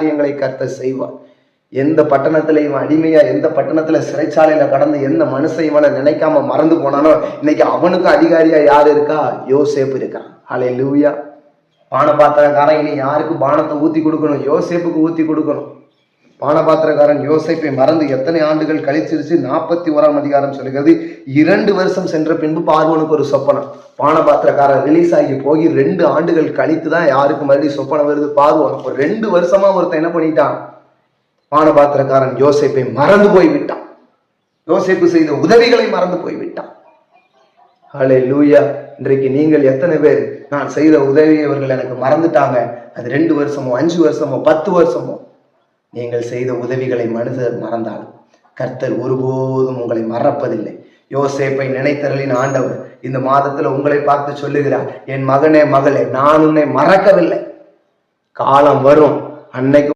காரியங்களை கர்த்தர் செய்வார். எந்த பட்டணத்துல இவன் அடிமையா, எந்த பட்டணத்துல சிறைச்சாலையில கடந்து எந்த மனுஷன் இவனை நினைக்காம மறந்து போனானோ, இன்னைக்கு அவனுக்கு அதிகாரியா யாரு இருக்கா? யோசேப்பு இருக்கான். ஹல்லேலூயா. பானபாத்திரக்காரன் இனி யாருக்கு பானத்தை ஊத்தி கொடுக்கணும்? யோசேப்புக்கு ஊத்தி கொடுக்கணும். பானபாத்திரக்காரன் யோசேப்பை மறந்து எத்தனை ஆண்டுகள் கழிச்சிருச்சு? 41ஆம் அதிகாரம் சொல்லுகிறது, 2 வருஷம் சென்ற பின்பு பார்வோனுக்கு ஒரு சொப்பனம். பானபாத்திரக்காரன் ரிலீஸ் ஆகி போய் 2 ஆண்டுகள் கழித்து தான் யாருக்கு மறுபடியும் சொப்பனம் வருது? பார்வோன். ஒரு 2 வருஷமா ஒருத்தன் என்ன பண்ணிட்டான்? பானபாத்திரக்காரன் யோசேப்பை மறந்து போய் விட்டான். யோசேப்பு செய்த உதவிகளை மறந்து போய் விட்டான். ஹல்லேலூயா. இன்றைக்கு நீங்கள் எத்தனை பேர் நான் செய்த உதவியை இவர்கள் எனக்கு மறந்துட்டாங்க, அது 2 வருஷமோ 5 வருஷமோ 10 வருஷமோ, நீங்கள் செய்த உதவிகளை மனிதர் மறந்தாலும் கர்த்தர் ஒருபோதும் உங்களை மறப்பதில்லை. யோசேப்பை நினைத்தருளின் ஆண்டவர் இந்த மாதத்துல உங்களை பார்த்து சொல்லுகிறார், என் மகனே மகளே, நான் உன்னை மறக்கவில்லை. காலம் வரும், அன்னைக்கு